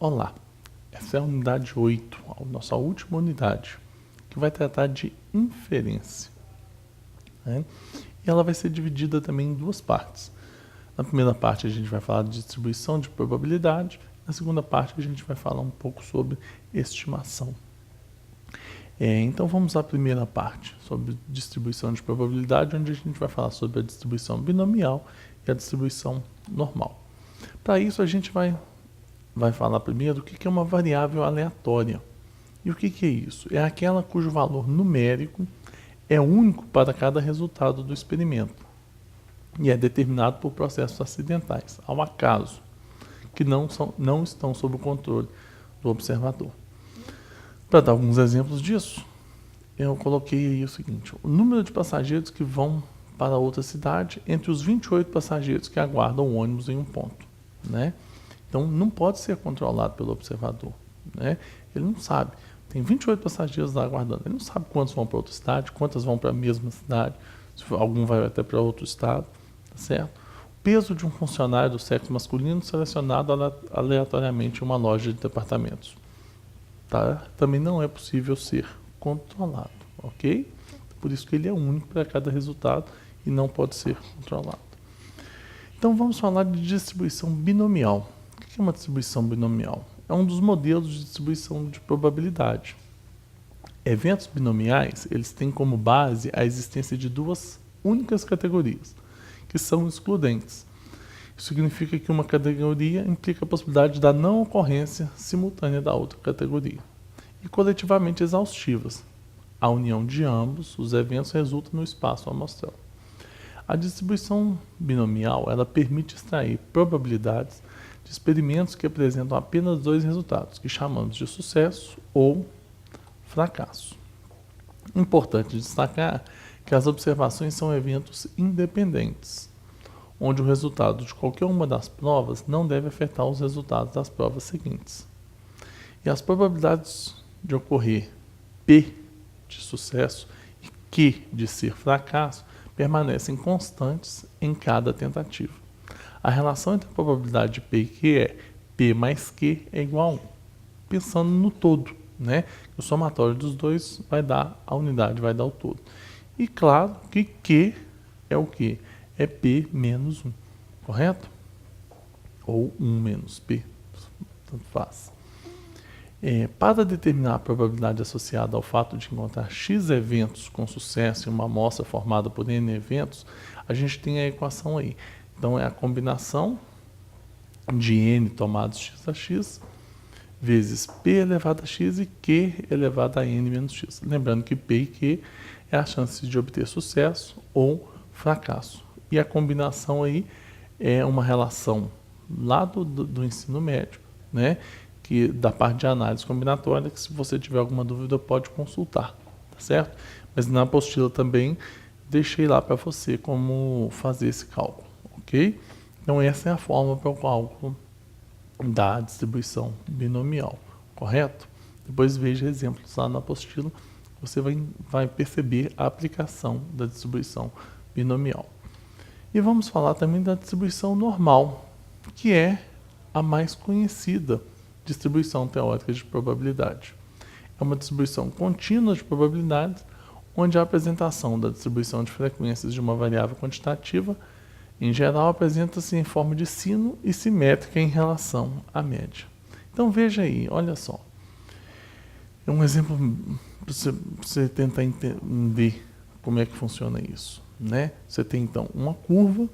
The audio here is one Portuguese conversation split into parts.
Olá, essa é a unidade 8, a nossa última unidade, que vai tratar de inferência, né? E ela vai ser dividida também em duas partes. Na primeira parte a gente vai falar de distribuição de probabilidade, na segunda parte a gente vai falar um pouco sobre estimação. Então vamos à primeira parte, sobre distribuição de probabilidade, onde a gente vai falar sobre a distribuição binomial e a distribuição normal. Para isso a gente vai falar primeiro o que é uma variável aleatória. E o que é isso? É aquela cujo valor numérico é único para cada resultado do experimento e é determinado por processos acidentais, ao acaso, que não estão sob o controle do observador. Para dar alguns exemplos disso, eu coloquei aí o seguinte: o número de passageiros que vão para outra cidade entre os 28 passageiros que aguardam o ônibus em um ponto, né? Então, não pode ser controlado pelo observador, né? Ele não sabe. Tem 28 passageiros lá aguardando. Ele não sabe quantos vão para outra cidade, quantas vão para a mesma cidade, se algum vai até para outro estado, tá certo? O peso de um funcionário do sexo masculino selecionado aleatoriamente em uma loja de departamentos. Tá? Também não é possível ser controlado, ok? Por isso que ele é único para cada resultado e não pode ser controlado. Então, vamos falar de distribuição binomial. O que é uma distribuição binomial? É um dos modelos de distribuição de probabilidade. Eventos binomiais, eles têm como base a existência de duas únicas categorias, que são excludentes. Isso significa que uma categoria implica a possibilidade da não ocorrência simultânea da outra categoria. E coletivamente exaustivas. A união de ambos os eventos resulta no espaço amostral. A distribuição binomial, ela permite extrair probabilidades de experimentos que apresentam apenas dois resultados, que chamamos de sucesso ou fracasso. Importante destacar que as observações são eventos independentes, onde o resultado de qualquer uma das provas não deve afetar os resultados das provas seguintes. E as probabilidades de ocorrer P de sucesso e Q de ser fracasso permanecem constantes em cada tentativa. A relação entre a probabilidade de P e Q é P mais Q é igual a 1. Pensando no todo, né? O somatório dos dois vai dar a unidade, vai dar o todo. E claro que Q é o quê? É P menos 1, correto? Ou 1 menos P, tanto faz. Para determinar a probabilidade associada ao fato de encontrar X eventos com sucesso em uma amostra formada por N eventos, a gente tem a equação aí. Então, é a combinação de N tomados X a X vezes P elevado a X e Q elevado a N menos X. Lembrando que P e Q é a chance de obter sucesso ou fracasso. E a combinação aí é uma relação lá do ensino médio, né? Que da parte de análise combinatória, que se você tiver alguma dúvida pode consultar, tá certo? Mas na apostila também deixei lá para você como fazer esse cálculo, ok? Então essa é a forma para o cálculo da distribuição binomial, correto? Depois veja exemplos lá na apostila, você vai perceber a aplicação da distribuição binomial. E vamos falar também da distribuição normal, que é a mais conhecida distribuição teórica de probabilidade. É uma distribuição contínua de probabilidades, onde a apresentação da distribuição de frequências de uma variável quantitativa, em geral, apresenta-se em forma de sino e simétrica em relação à média. Então veja aí, olha só. É um exemplo para você tentar entender como é que funciona isso, né? Você tem então uma curva,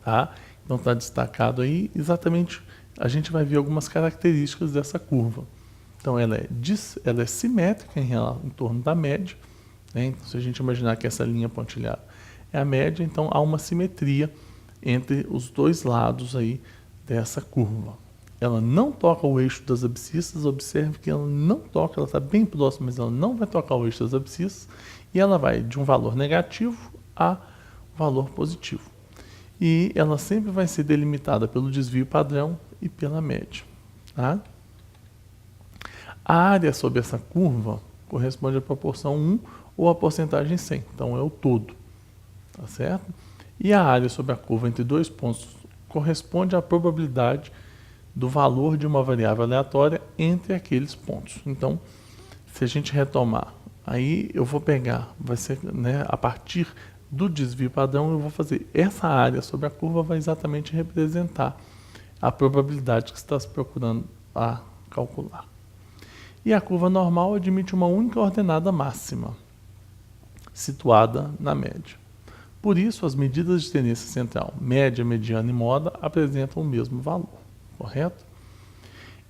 tá? Então está destacado aí exatamente. A gente vai ver algumas características dessa curva. Então ela é simétrica em torno da média, né? Então, se a gente imaginar que essa linha pontilhada é a média, então há uma simetria entre os dois lados aí dessa curva. Ela não toca o eixo das abscissas, observe que ela não toca, ela está bem próxima, mas ela não vai tocar o eixo das abscissas, e ela vai de um valor negativo a valor positivo. E ela sempre vai ser delimitada pelo desvio padrão e pela média. Tá? A área sobre essa curva corresponde à proporção 1 ou à porcentagem 100, então é o todo. Tá certo? E a área sobre a curva entre dois pontos corresponde à probabilidade do valor de uma variável aleatória entre aqueles pontos. Então, se a gente retomar, aí eu vou pegar, vai ser, né, a partir do desvio padrão, eu vou fazer essa área sobre a curva, vai exatamente representar a probabilidade que você está se procurando a calcular. E a curva normal admite uma única ordenada máxima, situada na média. Por isso, as medidas de tendência central, média, mediana e moda, apresentam o mesmo valor, correto?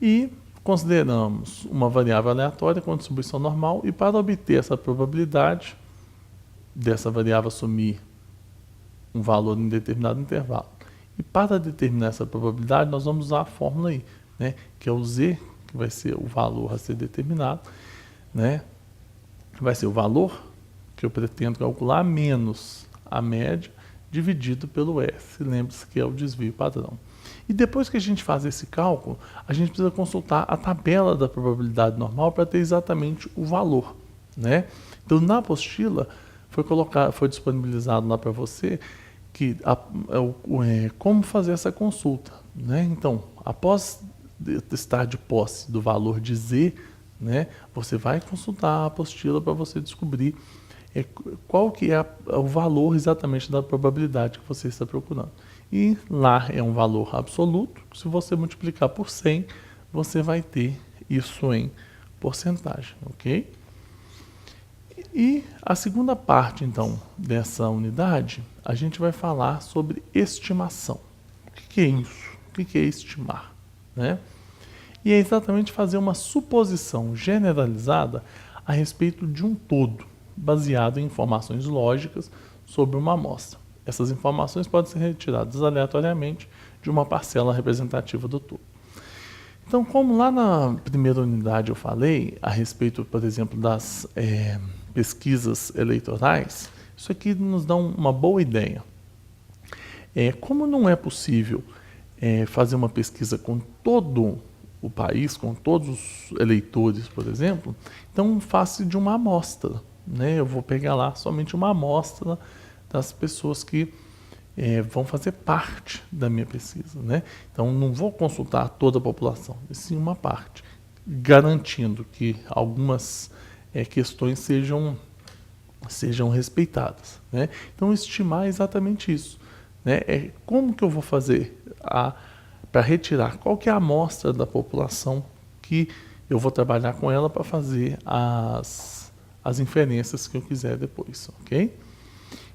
E consideramos uma variável aleatória com distribuição normal, e para obter essa probabilidade dessa variável assumir um valor em determinado intervalo, e para determinar essa probabilidade, nós vamos usar a fórmula aí, né, que é o Z, que vai ser o valor a ser determinado, né, que vai ser o valor que eu pretendo calcular menos a média dividido pelo S. Lembre-se que é o desvio padrão. E depois que a gente faz esse cálculo, a gente precisa consultar a tabela da probabilidade normal para ter exatamente o valor, né? Então, na apostila, foi disponibilizado lá para você que como fazer essa consulta, né? Então, após estar de posse do valor de Z, né, você vai consultar a apostila para você descobrir qual que é o valor exatamente da probabilidade que você está procurando. E lá é um valor absoluto, se você multiplicar por 100, você vai ter isso em porcentagem, ok? E a segunda parte, então, dessa unidade, a gente vai falar sobre estimação. O que é isso? O que é estimar, né? E é exatamente fazer uma suposição generalizada a respeito de um todo, baseado em informações lógicas sobre uma amostra. Essas informações podem ser retiradas aleatoriamente de uma parcela representativa do todo. Então, como lá na primeira unidade eu falei a respeito, por exemplo, das pesquisas eleitorais, isso aqui nos dá uma boa ideia. Como não é possível fazer uma pesquisa com todo o país, com todos os eleitores, por exemplo, então faça de uma amostra, né? Eu vou pegar lá somente uma amostra das pessoas que vão fazer parte da minha pesquisa, né? Então não vou consultar toda a população, e sim uma parte, garantindo que algumas questões sejam respeitadas, né? Então estimar é exatamente isso, né? Como que eu vou fazer para retirar qual que é a amostra da população que eu vou trabalhar com ela para fazer as inferências que eu quiser depois, ok?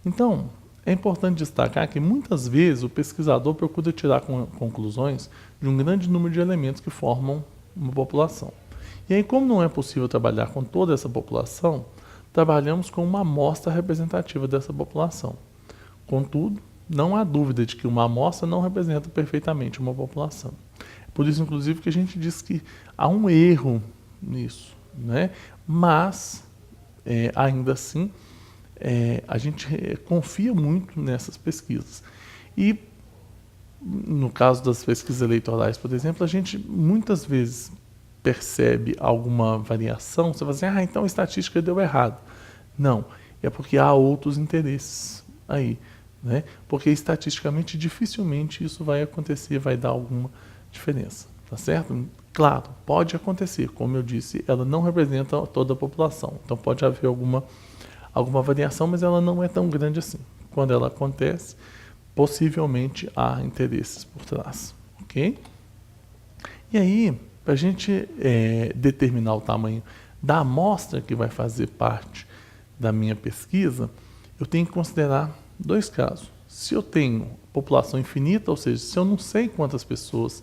Então, é importante destacar que muitas vezes o pesquisador procura tirar conclusões de um grande número de elementos que formam uma população. E aí, como não é possível trabalhar com toda essa população, trabalhamos com uma amostra representativa dessa população. Contudo, não há dúvida de que uma amostra não representa perfeitamente uma população. Por isso, inclusive, que a gente diz que há um erro nisso, né? Mas, ainda assim, a gente confia muito nessas pesquisas. E, no caso das pesquisas eleitorais, por exemplo, a gente muitas vezes percebe alguma variação, você vai dizer, então a estatística deu errado. Não, é porque há outros interesses aí, né? Porque estatisticamente, dificilmente isso vai acontecer, vai dar alguma diferença, tá certo? Claro, pode acontecer, como eu disse, ela não representa toda a população, então pode haver alguma variação, mas ela não é tão grande assim. Quando ela acontece, possivelmente há interesses por trás, ok? E aí, para a gente determinar o tamanho da amostra que vai fazer parte da minha pesquisa, eu tenho que considerar dois casos. Se eu tenho população infinita, ou seja, se eu não sei quantas pessoas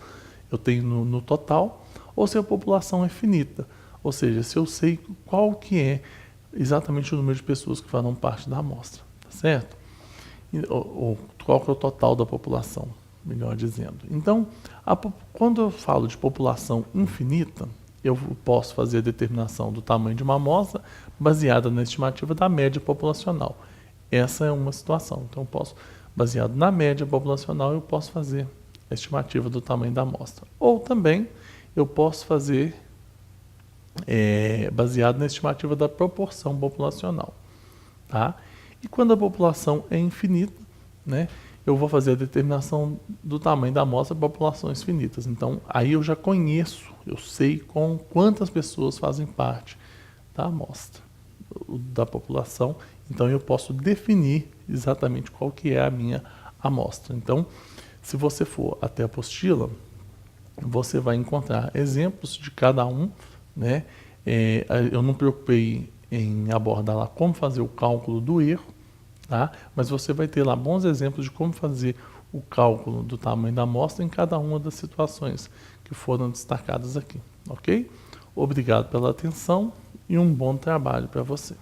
eu tenho no total, ou se a população é finita, ou seja, se eu sei qual que é exatamente o número de pessoas que farão parte da amostra, tá certo? Ou qual que é o total da população, melhor dizendo. Então, quando eu falo de população infinita, eu posso fazer a determinação do tamanho de uma amostra baseada na estimativa da média populacional. Essa é uma situação. Então, baseado na média populacional, eu posso fazer a estimativa do tamanho da amostra. Ou também, eu posso fazer baseado na estimativa da proporção populacional, tá? E quando a população é infinita, né, eu vou fazer a determinação do tamanho da amostra para populações finitas. Então, aí eu já conheço, eu sei com quantas pessoas fazem parte da amostra, da população. Então, eu posso definir exatamente qual que é a minha amostra. Então, se você for até a apostila, você vai encontrar exemplos de cada um, né? Eu não me preocupei em abordar lá como fazer o cálculo do erro, tá? Mas você vai ter lá bons exemplos de como fazer o cálculo do tamanho da amostra em cada uma das situações que foram destacadas aqui, ok? Obrigado pela atenção e um bom trabalho para você.